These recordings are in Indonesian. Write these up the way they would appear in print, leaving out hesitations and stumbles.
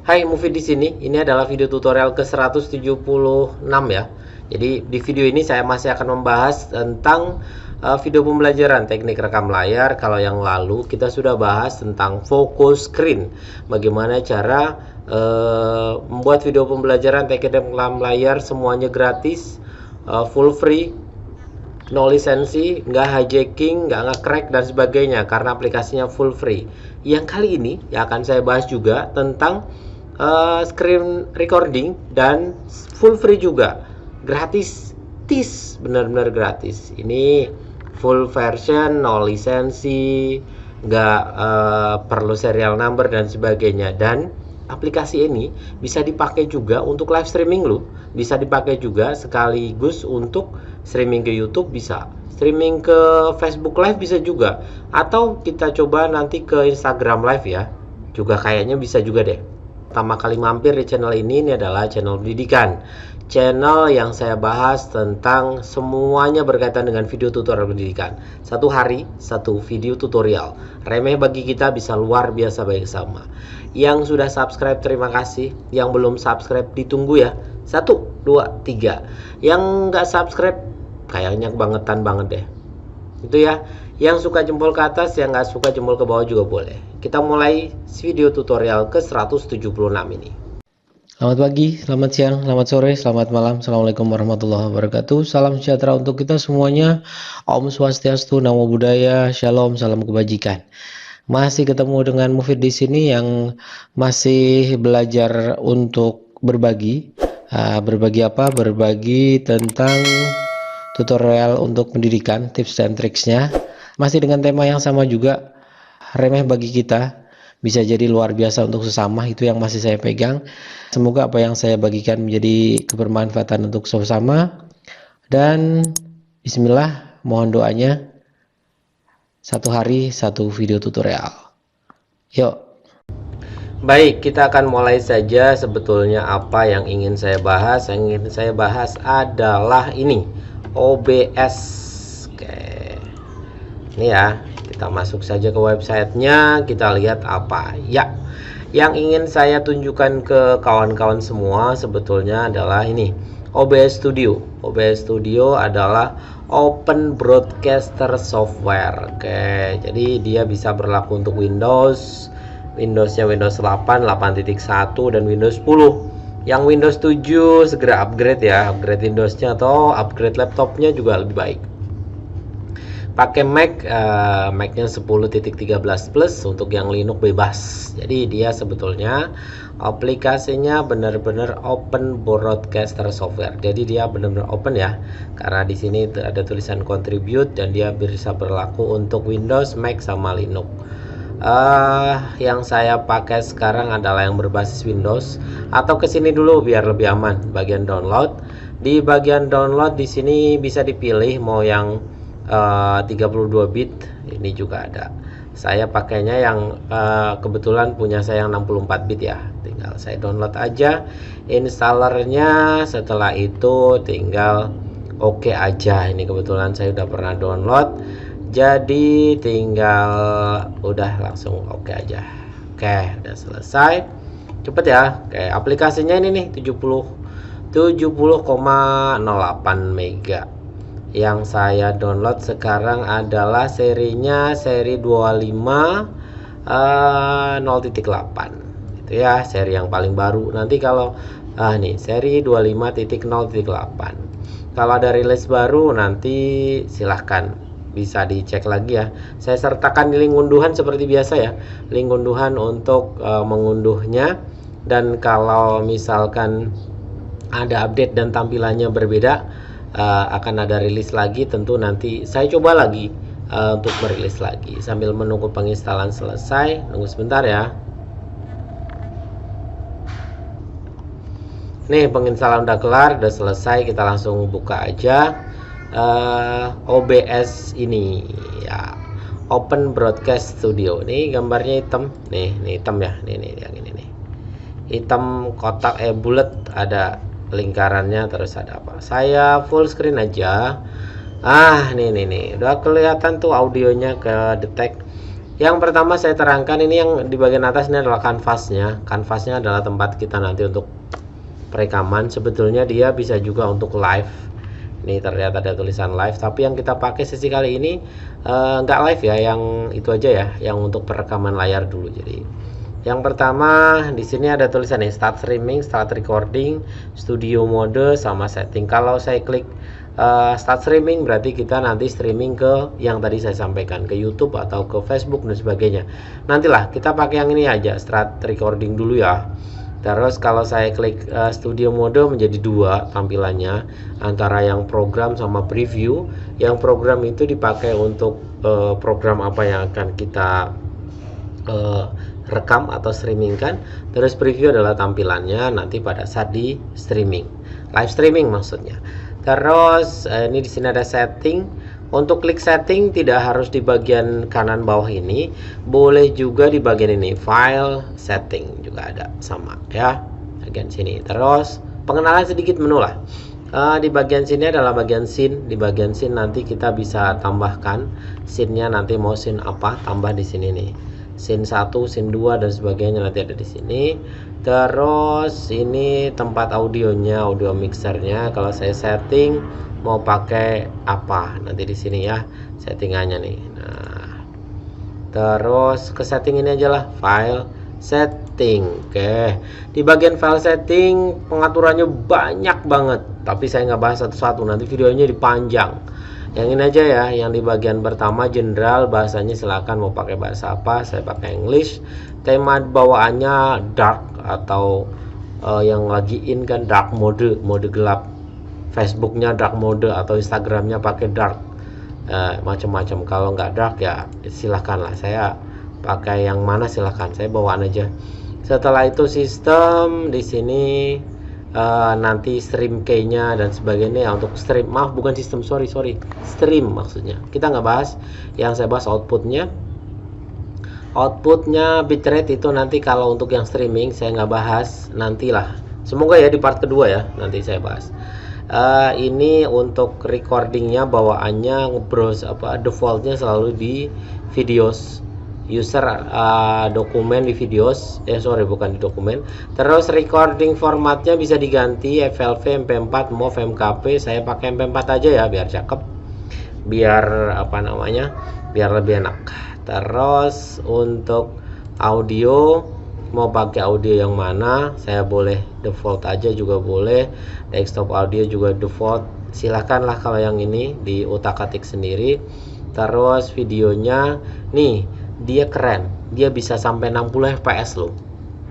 Hai, Mufid di sini. Ini adalah video tutorial ke-176 ya. Jadi di video ini saya masih akan membahas tentang video pembelajaran teknik rekam layar. Kalau yang lalu kita sudah bahas tentang focus screen. Bagaimana cara membuat video pembelajaran teknik rekam layar semuanya gratis, full free, no lisensi, nggak hijacking, nggak nge-crack dan sebagainya karena aplikasinya full free. Yang kali ini ya akan saya bahas juga tentang screen recording dan full free juga, gratis, benar-benar gratis. Ini full version, no lisensi, nggak perlu serial number dan sebagainya. Dan aplikasi ini bisa dipakai juga untuk live streaming loh, bisa dipakai juga sekaligus untuk streaming ke YouTube, bisa streaming ke Facebook Live bisa juga, atau kita coba nanti ke Instagram Live ya, juga kayaknya bisa juga deh. Pertama kali mampir di channel ini adalah channel pendidikan, channel yang saya bahas tentang semuanya berkaitan dengan video tutorial pendidikan. Satu hari satu video tutorial, remeh bagi kita, bisa luar biasa bagi sama. Yang sudah subscribe terima kasih, yang belum subscribe ditunggu ya. 1, 2, 3. Yang nggak subscribe kayaknya kebangetan banget deh. Itu ya. Yang suka jempol ke atas, yang nggak suka jempol ke bawah juga boleh. Kita mulai video tutorial ke-176 ini. Selamat pagi, selamat siang, selamat sore, selamat malam. Assalamualaikum warahmatullahi wabarakatuh. Salam sejahtera untuk kita semuanya. Om Swastiastu, Namo Buddhaya, Shalom, salam kebajikan. Masih ketemu dengan Mufid di sini yang masih belajar untuk berbagi. Berbagi apa? Berbagi tentang tutorial untuk pendidikan, tips dan triksnya. Masih dengan tema yang sama juga, remeh bagi kita, bisa jadi luar biasa untuk sesama. Itu yang masih saya pegang. Semoga apa yang saya bagikan menjadi kebermanfaatan untuk sesama. Dan bismillah, mohon doanya. Satu hari satu video tutorial. Yuk. Baik, kita akan mulai saja. Sebetulnya apa yang ingin saya bahas? Yang ingin saya bahas adalah ini, OBS. Oke. Ini ya, kita masuk saja ke websitenya, kita lihat apa ya. Yang ingin saya tunjukkan ke kawan-kawan semua sebetulnya adalah ini, OBS Studio. OBS Studio adalah Open Broadcaster Software. Oke, jadi dia bisa berlaku untuk Windowsnya Windows 8, 8.1 dan Windows 10. Yang Windows 7 segera upgrade ya, upgrade Windowsnya atau upgrade laptopnya juga lebih baik. Pakai Mac-nya 10.13 plus, untuk yang Linux bebas. Jadi dia sebetulnya aplikasinya benar-benar open broadcaster software. Jadi dia benar-benar open ya, karena di sini ada tulisan contribute dan dia bisa berlaku untuk Windows, Mac sama Linux. Yang saya pakai sekarang adalah yang berbasis Windows, atau kesini dulu biar lebih aman. Bagian download, di bagian download di sini bisa dipilih mau yang 32 bit, ini juga ada. Saya pakainya yang kebetulan punya saya yang 64 bit ya. Tinggal saya download aja installernya, setelah itu tinggal oke aja. Ini kebetulan saya udah pernah download, jadi tinggal udah langsung oke aja. Oke, udah selesai. Cepet ya. Oke, aplikasinya ini nih 70,08 mega. Yang saya download sekarang adalah serinya seri 25 0.8 itu ya, seri yang paling baru. Nanti kalau nih seri 25.0.8, kalau ada rilis baru nanti silahkan bisa dicek lagi ya. Saya sertakan di link unduhan seperti biasa ya, link unduhan untuk mengunduhnya. Dan kalau misalkan ada update dan tampilannya berbeda, akan ada rilis lagi, tentu nanti saya coba lagi untuk merilis lagi sambil menunggu penginstalan selesai. Tunggu sebentar ya. Nih, penginstalan udah kelar, udah selesai. Kita langsung buka aja OBS ini ya, Open Broadcast Studio. Nih gambarnya hitam, nih hitam ya, nih yang ini nih, hitam kotak bulat, ada lingkarannya, terus ada apa. Saya full screen aja. Nih udah kelihatan tuh audionya ke detect. Yang pertama saya terangkan, ini yang di bagian atas ini adalah kanvasnya. Kanvasnya adalah tempat kita nanti untuk perekaman. Sebetulnya dia bisa juga untuk live. Ini terlihat ada tulisan live, tapi yang kita pakai sesi kali ini nggak live ya, yang itu aja ya, yang untuk perekaman layar dulu. Jadi yang pertama di sini ada tulisan nih, start streaming, start recording, studio mode, sama setting. Kalau saya klik start streaming, berarti kita nanti streaming ke yang tadi saya sampaikan, ke YouTube atau ke Facebook dan sebagainya. Nantilah kita pakai yang ini aja, start recording dulu ya. Terus kalau saya klik studio mode, menjadi dua tampilannya, antara yang program sama preview. Yang program itu dipakai untuk program apa yang akan kita rekam atau streamingkan. Terus preview adalah tampilannya nanti pada saat di streaming, live streaming maksudnya. Terus ini di sini ada setting. Untuk klik setting tidak harus di bagian kanan bawah ini, boleh juga di bagian ini, file setting juga ada, sama ya, bagian sini. Terus pengenalan sedikit menu lah. Di bagian sini adalah bagian scene. Di bagian scene nanti kita bisa tambahkan scene-nya, nanti mau scene apa, tambah di sini nih. Scene 1, scene 2 dan sebagainya nanti ada di sini. Terus ini tempat audionya, audio mixernya. Kalau saya setting mau pakai apa, nanti di sini ya settingannya nih. Nah, terus ke setting ini aja lah, file setting. Oke, di bagian file setting pengaturannya banyak banget, tapi saya nggak bahas satu-satu, nanti videonya dipanjang. Yang ini aja ya, yang di bagian pertama general, bahasanya silakan mau pakai bahasa apa, saya pakai English. Tema bawaannya dark atau yang lagi in kan dark mode, mode gelap. Facebooknya dark mode atau Instagramnya pakai dark, macam-macam. Kalau nggak dark ya silahkan lah, saya pakai yang mana silahkan, saya bawaan aja. Setelah itu sistem di sini nanti stream key-nya dan sebagainya ya, untuk stream, maaf bukan sistem, sorry stream maksudnya, kita nggak bahas. Yang saya bahas outputnya bitrate itu nanti kalau untuk yang streaming saya nggak bahas, nantilah, semoga ya di part kedua ya nanti saya bahas. Ini untuk recordingnya bawaannya browse apa, defaultnya selalu di videos, user dokumen di videos, bukan di dokumen. Terus recording formatnya bisa diganti FLV, MP4, MOV, MKP. Saya pakai MP4 aja ya biar cakep, biar apa namanya, biar lebih enak. Terus untuk audio mau pakai audio yang mana, saya boleh default aja juga boleh, desktop audio juga default, silahkan lah. Kalau yang ini di utak-atik sendiri. Terus videonya nih, dia keren, dia bisa sampai 60 fps loh.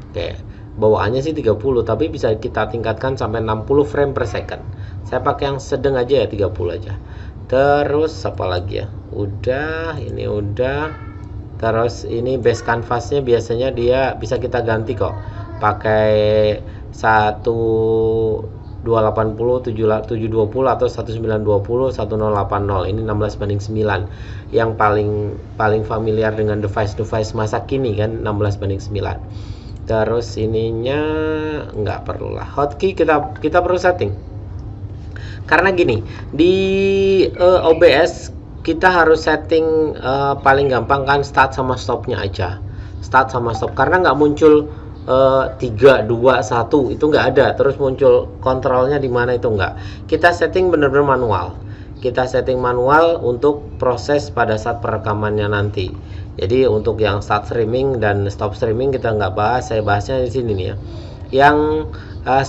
Oke, bawaannya sih 30, tapi bisa kita tingkatkan sampai 60 frame per second. Saya pakai yang sedang aja ya, 30 aja. Terus apa lagi ya, udah, ini udah. Terus ini base canvasnya biasanya dia bisa kita ganti kok, pakai 1280, 720 atau 1920, 1080. Ini 16:9, yang paling familiar dengan device masa kini kan, 16:9. Terus ininya nggak perlu lah, hotkey kita perlu setting, karena gini, di OBS kita harus setting paling gampang kan start sama stopnya aja, start sama stop, karena nggak muncul 3, 2, 1 itu nggak ada, terus muncul kontrolnya di mana itu nggak. Kita setting bener-bener manual, kita setting manual untuk proses pada saat perekamannya nanti. Jadi untuk yang start streaming dan stop streaming kita nggak bahas, saya bahasnya di sini nih ya. Yang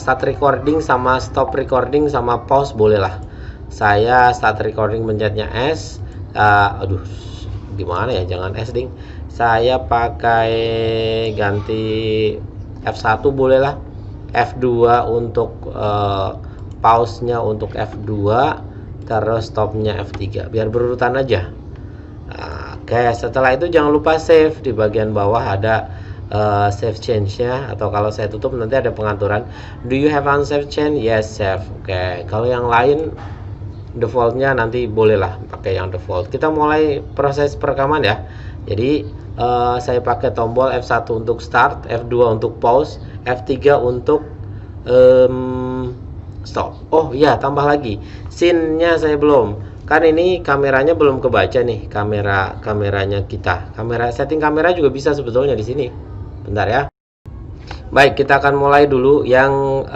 start recording sama stop recording sama pause boleh lah. Saya start recording pencetnya S, aduh gimana ya, jangan S ding, saya pakai ganti F1 boleh lah, F2 untuk pause-nya untuk F2, terus stopnya F3, biar berurutan aja. Oke, setelah itu jangan lupa save. Di bagian bawah ada save change-nya, atau kalau saya tutup nanti ada pengaturan, do you have unsaved change? Yes, save. Oke, kalau yang lain defaultnya nanti bolehlah pakai yang default. Kita mulai proses perekaman ya. Jadi saya pakai tombol F1 untuk start, F2 untuk pause, F3 untuk stop. Oh iya, tambah lagi scene-nya saya belum. kan ini kameranya belum kebaca nih, kameranya kita. Setting kamera juga bisa sebetulnya di sini. Bentar ya. Baik, kita akan mulai dulu. Yang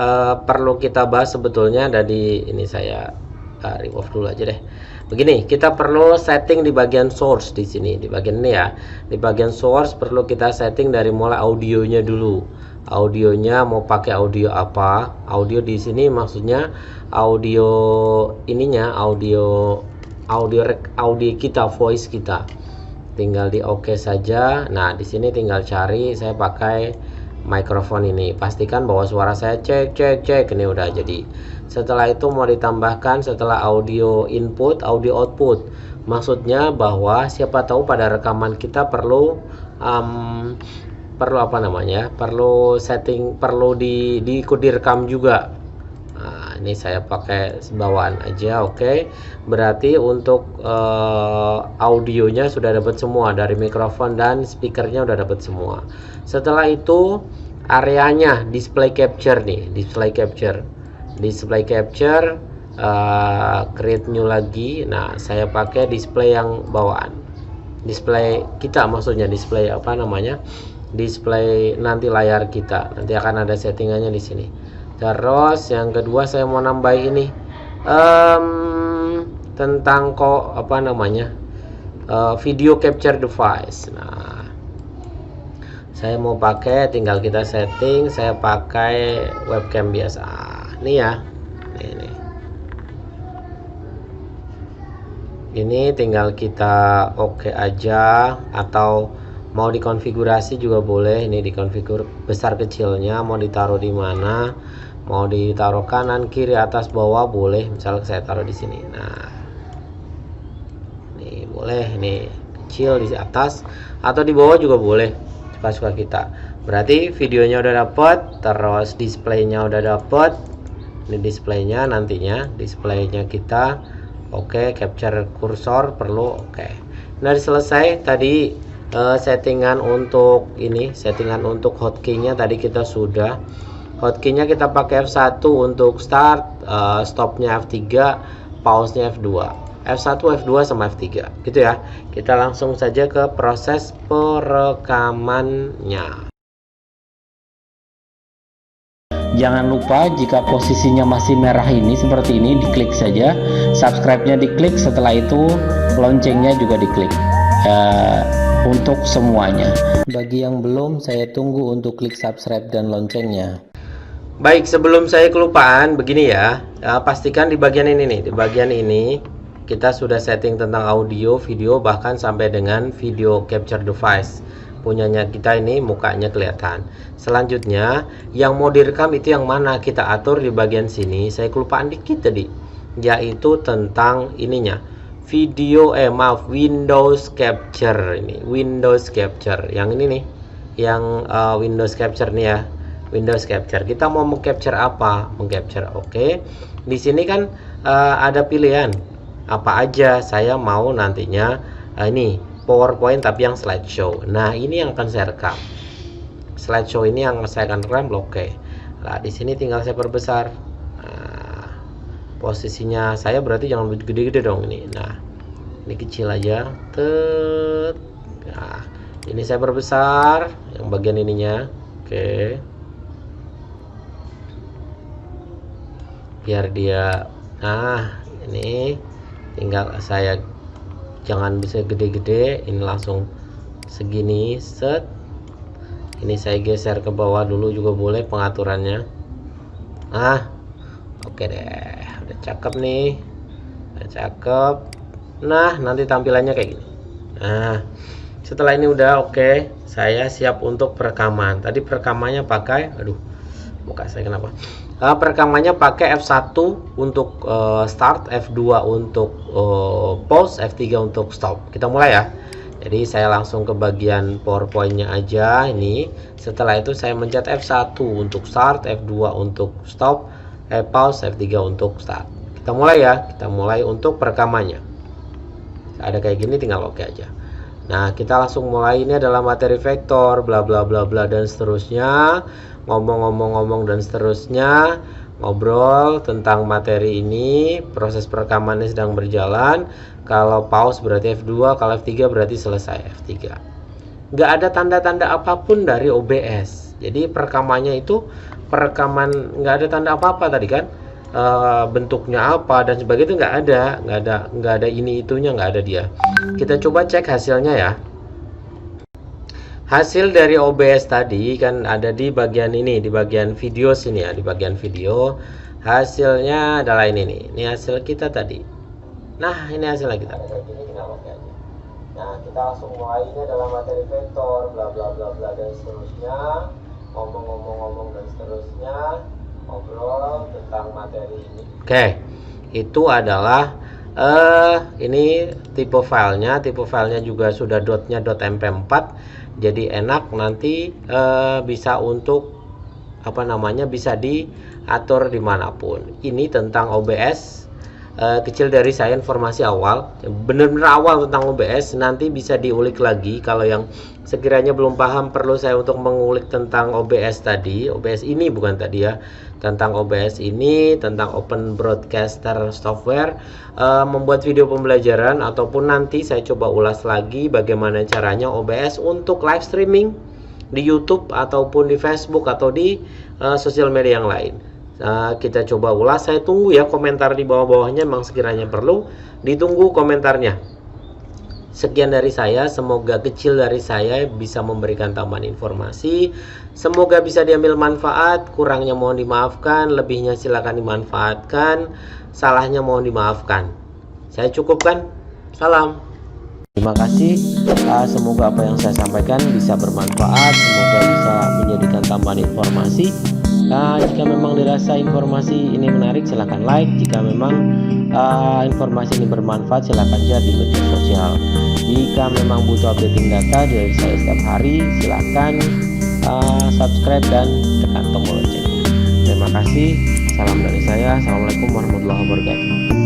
perlu kita bahas sebetulnya dari ini, saya remove dulu aja deh. Begini, kita perlu setting di bagian source di sini, di bagian ini ya. Di bagian source perlu kita setting dari mulai audionya dulu. Audionya mau pakai audio apa? Audio di sini maksudnya audio ininya, audio kita, voice kita. Tinggal di oke saja. Nah, di sini tinggal cari, saya pakai mikrofon ini. Pastikan bahwa suara saya cek. Ini udah jadi. Setelah itu mau ditambahkan setelah audio input, audio output. Maksudnya bahwa siapa tahu pada rekaman kita perlu apa namanya? Perlu setting, perlu diikut direkam juga. Nah, ini saya pakai bawaan aja, oke. Berarti untuk audionya sudah dapat semua dari mikrofon dan speakernya udah dapat semua. Setelah itu areanya display capture nih, display capture, create new lagi. Nah, saya pakai display yang bawaan, display kita, maksudnya display apa namanya, display nanti layar kita, nanti akan ada settingannya di sini. Terus yang kedua saya mau nambah ini tentang apa namanya, video capture device. Nah, saya mau pakai, tinggal kita setting, saya pakai webcam biasa. Ini ya, ini tinggal kita oke aja, atau mau dikonfigurasi juga boleh. Ini dikonfigur besar kecilnya, mau ditaruh di mana, mau ditaruh kanan kiri atas bawah boleh. Misalnya saya taruh di sini. Nah, ini boleh, ini kecil di atas atau di bawah juga boleh, suka-suka kita. Berarti videonya udah dapet, terus displaynya udah dapet. Ini displaynya, nantinya displaynya kita oke. Capture kursor perlu oke. Nah, selesai tadi settingan untuk ini, settingan untuk hotkey-nya tadi kita sudah. Hotkey-nya kita pakai F1 untuk start, stopnya F3, pause-nya F2. F1, F2 sama F3 gitu ya. Kita langsung saja ke proses perekamannya. Jangan lupa jika posisinya masih merah ini seperti ini, diklik saja, subscribe-nya diklik, setelah itu loncengnya juga diklik untuk semuanya. Bagi yang belum, saya tunggu untuk klik subscribe dan loncengnya. Baik, sebelum saya kelupaan, begini ya, pastikan di bagian ini nih, di bagian ini kita sudah setting tentang audio, video, bahkan sampai dengan video capture device. Punyanya kita ini mukanya kelihatan. Selanjutnya yang mau direkam itu yang mana, kita atur di bagian sini. Saya kelupaan dikit tadi, yaitu tentang ininya, video Windows Capture. Ini Windows Capture yang ini nih, yang Windows Capture nih ya, Windows Capture. Kita mau mengcapture apa, mengcapture oke. Di sini kan ada pilihan apa aja. Saya mau nantinya ini PowerPoint tapi yang slideshow. Nah, ini yang akan saya rekam. Slideshow ini yang saya akan rekam, oke. Nah, di sini tinggal saya perbesar. Nah, posisinya saya berarti jangan gede-gede dong ini. Nah, ini kecil aja. Nah, ini saya perbesar yang bagian ininya. Oke. Biar dia, nah, ini tinggal saya jangan bisa gede-gede, ini langsung segini, set. Ini saya geser ke bawah dulu juga boleh pengaturannya. Oke deh, udah cakep nih, udah cakep. Nah, nanti tampilannya kayak gini. Nah, setelah ini udah oke, saya siap untuk perekaman. Tadi perekamannya pakai, aduh, muka saya kenapa? Perekamannya pakai F1 untuk start, F2 untuk pause, F3 untuk stop. Kita mulai ya. Jadi saya langsung ke bagian PowerPoint-nya aja ini. Setelah itu saya mencet F1 untuk start, F2 untuk stop, pause, F3 untuk start. Kita mulai ya. Kita mulai untuk perekamannya. Ada kayak gini, tinggal oke aja. Nah, kita langsung mulai. Ini adalah materi vektor, bla bla bla bla dan seterusnya. Ngomong-ngomong dan seterusnya. ngobrol tentang materi ini, proses perekamannya sedang berjalan. Kalau pause berarti F2, kalau F3 berarti selesai F3. Nggak ada tanda-tanda apapun dari OBS. Jadi perekamannya itu perekaman, nggak ada tanda apa-apa tadi kan. Bentuknya apa dan sebagainya, itu nggak ada ini itunya, nggak ada dia. Kita coba cek hasilnya ya. Hasil dari OBS tadi kan ada di bagian ini, di bagian video sini ya, di bagian video. Hasilnya adalah ini nih. Ini hasil kita tadi. Nah, ini hasilnya kita. Nah, kita langsung mulai. Ini adalah materi vektor, bla bla bla bla dan seterusnya. Ngomong-ngomong dan seterusnya. Ngobrol tentang materi ini. Oke. Itu adalah ini tipe filenya juga sudah dotnya .mp4. Jadi enak nanti bisa untuk bisa diatur dimanapun. Ini tentang OBS, kecil dari saya informasi awal, benar-benar awal tentang OBS. Nanti bisa diulik lagi kalau yang sekiranya belum paham, perlu saya untuk mengulik tentang OBS tadi. OBS ini bukan tadi ya, tentang OBS ini, tentang Open Broadcaster Software, membuat video pembelajaran, ataupun nanti saya coba ulas lagi bagaimana caranya OBS untuk live streaming di YouTube ataupun di Facebook atau di sosial media yang lain. Kita coba ulas. Saya tunggu ya komentar di bawah-bawahnya, memang sekiranya perlu ditunggu komentarnya. Sekian dari saya, semoga kecil dari saya bisa memberikan tambahan informasi, semoga bisa diambil manfaat. Kurangnya mohon dimaafkan, lebihnya silakan dimanfaatkan, salahnya mohon dimaafkan. Saya cukupkan. Salam. Terima kasih. Semoga apa yang saya sampaikan bisa bermanfaat, semoga bisa menjadikan tambahan informasi. Jika memang dirasa informasi ini menarik, silahkan like. Jika memang informasi ini bermanfaat, silahkan share di media sosial. Jika memang butuh updating data dari saya setiap hari, silahkan subscribe dan tekan tombol lonceng. Terima kasih. Salam dari saya. Assalamualaikum warahmatullahi wabarakatuh.